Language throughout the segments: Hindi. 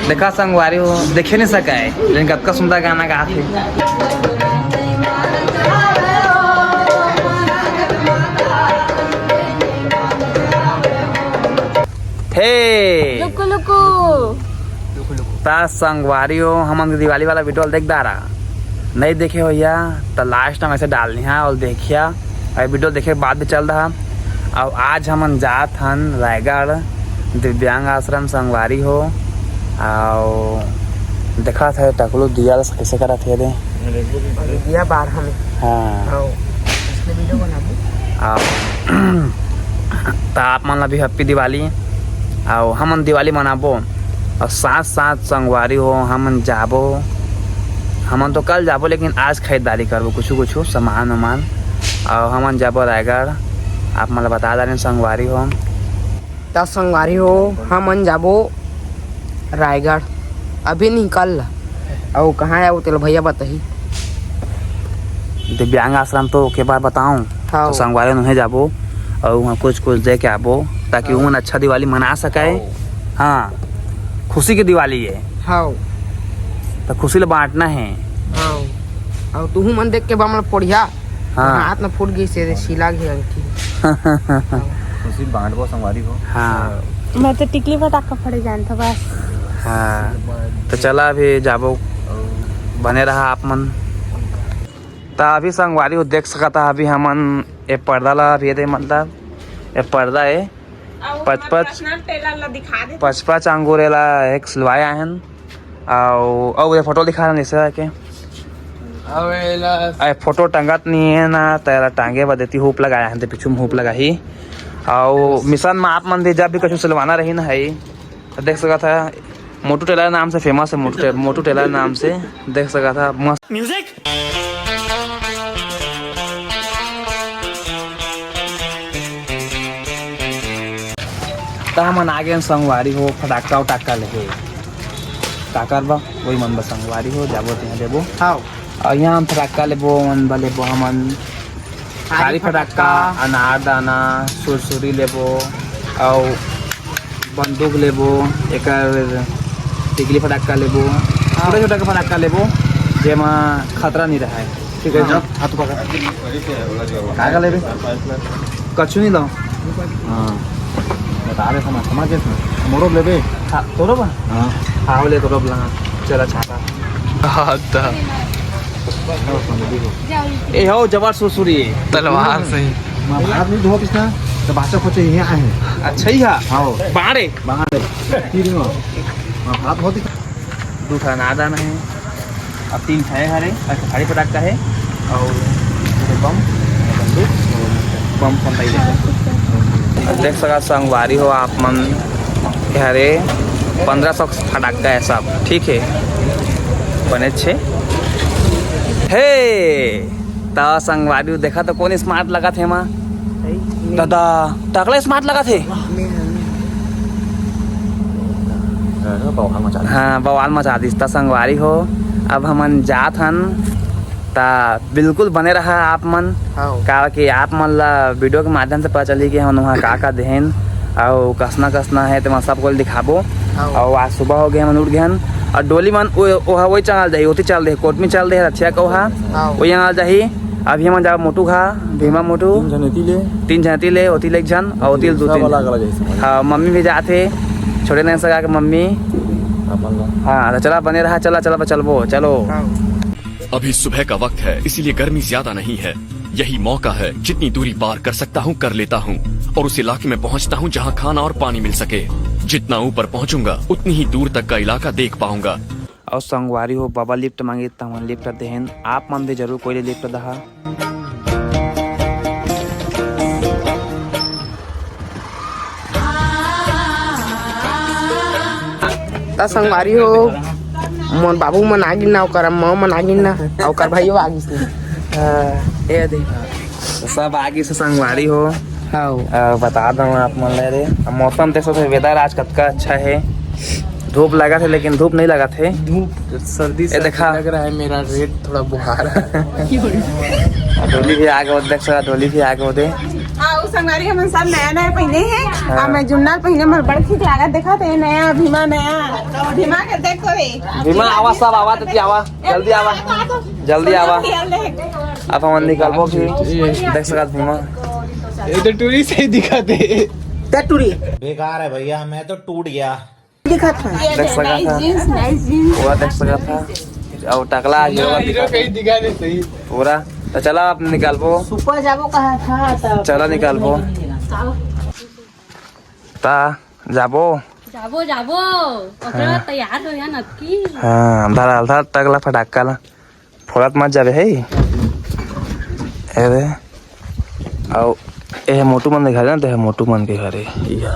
देखा संगवारी हो देखे नहीं सका है लेकिन कतका सुंदर गाना गा थे। हे लुकु लुकु ता संगवारी हो हम दिवाली वाला वीडियो देख दारा नहीं देखे हो या तो लास्ट में ऐसे डालनी है और देखिया और वीडियो देखे बाद भी चल रहा। और आज हम जात हन रायगढ़ दिव्यांग आश्रम संगवारी हो और देखा था टकलू दिया कैसे करा थे दे दिया बार हमें हाँ इसने वीडियो बनाबो तो आप मन अभी हैप्पी दिवाली और हम दिवाली मनाबो और साथ साथ संगवारी हो हम जाबो हम तो कल जाबो लेकिन आज खरीदारी करबो कुछ सामान वामान और हम जाबो रायगढ़ आप मतलब बता दे संगवारी हो 10 संगवारी हो हम जाबो रायगढ़ अभी निकल और कहाँ है वो तेल भैया बताही दिव्यांग आश्रम तो के बार बताऊं तो संगवारी उन्हें जाबो और वहाँ कुछ दे के आबो ताकि उन अच्छा दिवाली मना सके। हाँ खुशी की दिवाली है हाँ तो खुशी ले बांटना है। हाँ और तू मन देख के बामल पढ़िया हाँ हाथ में फूट गई से सिला गई अंगूठी खुशी बांटबो संगवारी हो। हाँ मैं तो टिकली पटाखा फोड़े जानता बस। हाँ तो चला अभी जाबो बने रहा आप मन तो अभी संगवारी हो देख सका था अभी हमन ये पर्दा ला अभी दे मतलब ये पर्दा है पचपच अंगूर ला एक सिलवाया है और ये फोटो दिखा रहा है के फोटो टंगत नहीं है ना तेरा टांगे बदेती हुप लगाया है पीछू में हुप लगा ही और मिशन में आप मन भी जब भी कुछ सिलवाना रही ना है तो देख सका था मोटू टेलर नाम से फेमस है मोटू टेलर नाम से देख सका था मस्त म्यूजिक। तो हम आगे संगवारी हो फटाका उटाका लेके का करबा वही मन बस संगवारी हो जाबो ते देबो हाँ और यहाँ हम फटाका लेबो मन लेबो हमन खाली फटाका अनार दाना सुरसुरी लेबो और बंदूक लेबो एक टिकली फटाका लेबो छोटा छोटा फटाका लेबो जेमा खतरा नहीं रहा है। ठीक है हाथ पकड़ का लेबे कछु नहीं लो हाँ बता रहे समझ मोरो लेबे तोरो बा हाँ ले तोरो ला चला छाता ए हो जबर सुरसुरी तलवार से हाथ नहीं धो पिसना तो बाचा खोचे यहाँ आए अच्छा ही है हाँ बाड़े तीन हाथ बहुत दो था नादान है अब 3 है हरे खाली पटाखा है और बम बम देख सका संगवारी हो आप मन हरे 1500 फटाका है सब ठीक है बने छे हे ता संगवारी देखा तो कौन स्मार्ट लगा थे माँ दादा टकला स्मार्ट लगा थे हाँ बवाल मचा दी संगवारी हो अब हमन जात हन ता बिल्कुल बने रहा आप मन का कि आप मन ला वीडियो के माध्यम से पता चली कि हम वहाँ का देहन और कसना है तो सबको दिखाबो। और आज सुबह हो गए हम उठ गए और डोली मन वही चल जाही ओती चल दे कोट में चल दे रक्षा कहा वही आ जाही। अभी हम जाओ मोटू खा भीमा मोटू 3 झनती ले ओती ले जन और ओती 2-3 हाँ मम्मी भी जाते छोटे नहीं सका के मम्मी हाँ चला बने रहा चला चलबो चलो। अभी सुबह का वक्त है इसीलिए गर्मी ज्यादा नहीं है। यही मौका है जितनी दूरी पार कर सकता हूँ कर लेता हूँ और उस इलाके में पहुँचता हूँ जहाँ खाना और पानी मिल सके। जितना ऊपर पहुँचूंगा उतनी ही दूर तक का इलाका देख पाऊंगा। और संगवारी हो बाबा लिफ्ट मांगे तो लिफ्ट देहन आप मन भी जरूर कोई लिफ्ट दहा। ता संगवारी हो मोर बाबू मन आगिन ना ओकर माँ मन आगिन ना ओकर भाइयों आगिस ना ए दे सब आगे से संगवारी हो हाँ बता दूँ आप मन ले रे मौसम देखो तो वेदर आज कतका अच्छा है। धूप लगा थे लेकिन धूप नहीं लगा थे धूप सर्दी से देखा लग रहा है मेरा रेट थोड़ा बुखार डोली भी आगे देख सका डोली भी आगे होते हाँ उस संगवारी हमन सब नया नया पहने हैं और मैं जुन्ना पहने मन बड़ ठीक लागत देखा थे नया भीमा के देख तो रे विमल आवा सब आवा तती आवा जल्दी आवा जल्दी आवा अब हम निकलबो की देख सकत भीमा ये तो टूरी से ही दिखाते टूरी बेकार है भैया, मैं तो टूट गया। दिखा था देख सकत था पूरा देख सकत था और टकला हीरो कहीं दिखा दे सही। पूरा तो चला आप निकालबो सुपर जाबो कहा था तब चला निकालबो ता जाबो जाबो जाबो ओकरा तैयार हो या नक्की हाँ अंधार अंधार टकला फटाका ला फोड़त मत जाबे है अरे आओ ए मोटू मन दिखा ना मोटू मन के घरे या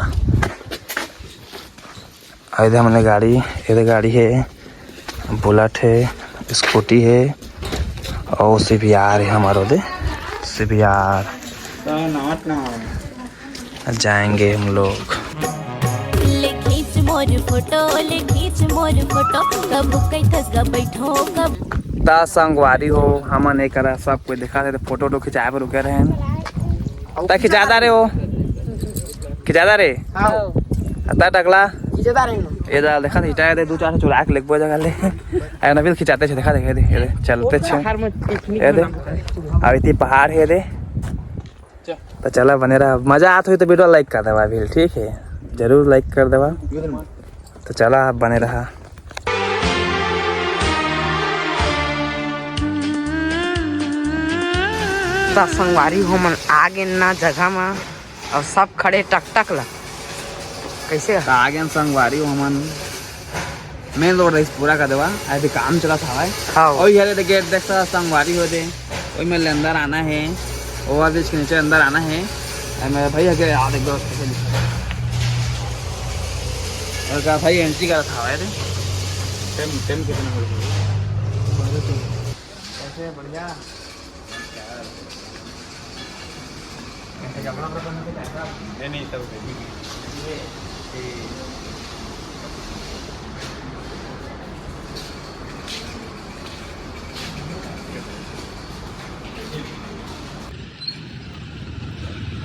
इधर हमने गाड़ी इधर गाड़ी है बुलेट है स्कूटी है और CBR है हमारे दे CBR जाएंगे हम लोग ले खींच मोर फोटो कब कैथस ग बैठो कब ता संगवारी हो हमन एक करा सब कोई दिखा थे फोटो तो खिंचाए पर रुके रहे हैं ता खिंचादा रे हो खिंचादा रे ता टकला इज्जतदार है ये दाल देखा हिटाए दे दो चार चुरा के लेके जगह ले आय नबील खिंचाते छे देखा दे ये चलते छे ये दे अब इतनी पहाड़ है दे तो चला बने रहा मजा आत हुई तो वीडियो लाइक कर देवा भी ठीक है जरूर लाइक कर देवा तो चला आप बने रहा संगवारी हो मन आगे ना जगह में और सब खड़े टक ला कैसे आगे संगवारी हो हमन मेन रोड रही पूरा कर देवा अभी काम चला था हाँ और यार दे गेट देख संगवारी हो दे ओई में अंदर आना है ओवर ब्रिज के नीचे अंदर आना है मेरा भाई अगर याद देख दो और का भाई एंट्री करा था यार टेम कितना हो गया कैसे बढ़िया नहीं तब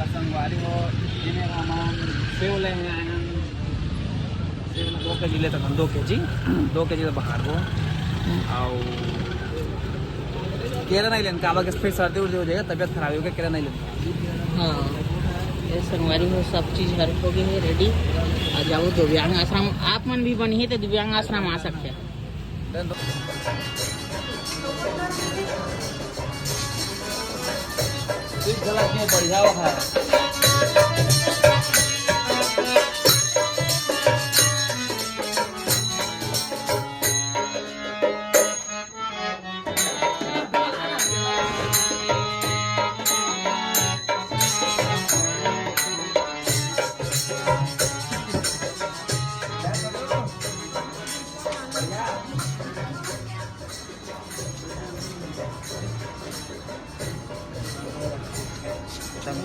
संगवारी हो जिन्हें हम सेव लेंगे सेव 2 kg ले तक 2 kg तो बाहर हो और केला नहीं लेना काबा के फिर सर्दी उर्दी हो जाएगा तबीयत खराब होगी केला नहीं लेना हाँ ये संगवारी हो सब चीज हर हो गई है रेडी आ जाओ दिव्यांग आश्रम आप मन भी बनी है तो दिव्यांग आश्रम आ सकते हैं बढ़िया है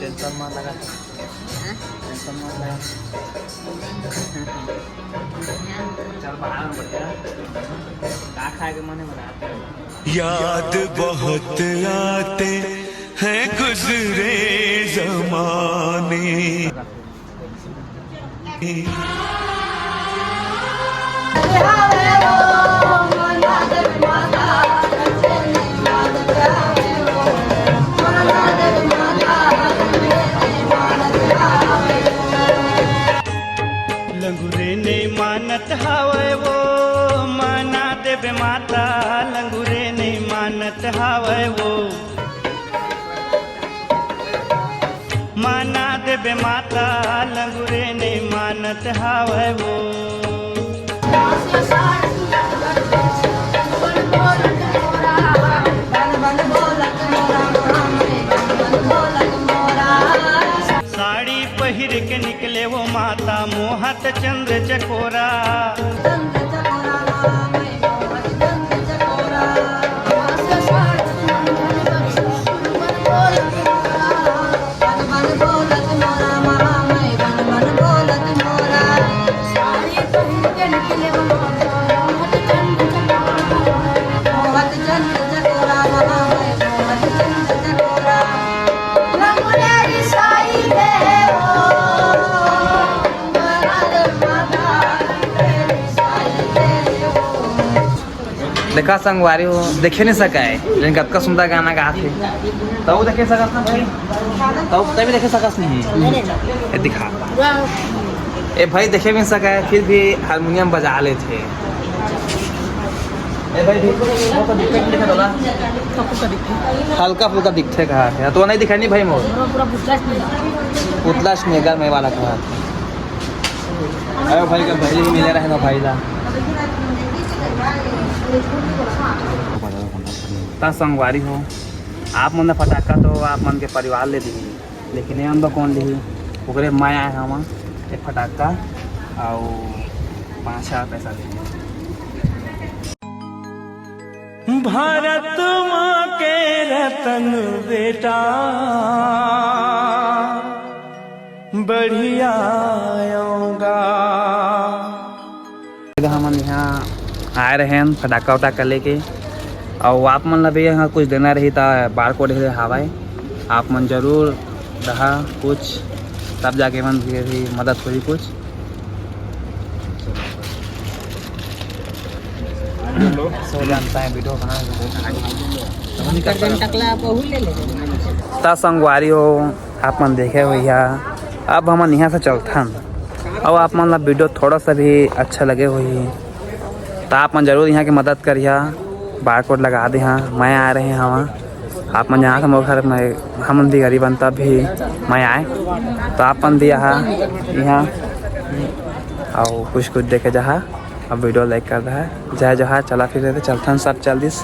टेंशन मत लगा टेंशन मत लगा चल बाहर में बढ़िया क्या खाए के मन है बना याद बहुत आते हैं गुजरे जमाने लंगूरे ने मानत हावे वो माना देवे माता लंगूरे ने मानत हावे वो माना देवे माता लंगूरे ने मानत हावे वो साड़ी पहिर के निकले वो माता मोहत चंद चकोरा साई देखा संगवारी हो देखे नहीं सका है लेकिन कतका सुंदर गाना गा थे तब देखे सकस ना भाई तभी देखे सकस नहीं ये दिखा ए भाई देखे भी नहीं सका है फिर भी हारमोनियम बजा ले थे ए भाई हल्का फुल्का दिखते कहा है तो नहीं दिखा नहीं भाई मोर पुतला स्नेगर में वाला कहा अरे भाई का भाई मिले रहे ना भाई ला ता संगवारी हो आप मन फटाका तो आप मन के परिवार ले दी लेकिन ये अंदर कौन ली ओकरे माया है हम एक फटाका और 5,000 पैसा ली भारत माँ के रतन बेटा बढ़िया आऊंगा। हम यहाँ आए रहे हैं फटाका वटाका लेके और आप मन ला भी यहाँ कुछ देना रही था बार कोड हवाए आप मन जरूर रहा कुछ तब जाके मन भी मदद हुई कुछ सो जानता है वीडियो बना ता संगवारी हो आप मन देखे भैया अब हम यहाँ से चलथन और आप मन ला वीडियो थोड़ा सा भी अच्छा लगे हुई तो आप मन जरूर यहाँ की मदद करिए बार कोड लगा दे हाँ मैं आ रहे हैं हम आप मन यहाँ से मोर घर में हम भी गरीब तब भी मैं आए तो आप मन भी यहाँ और कुछ देखे जहाँ अब वीडियो लाइक कर रहा है जहाँ जहाँ चला फिर रहे थे चलथन सब चल दिस।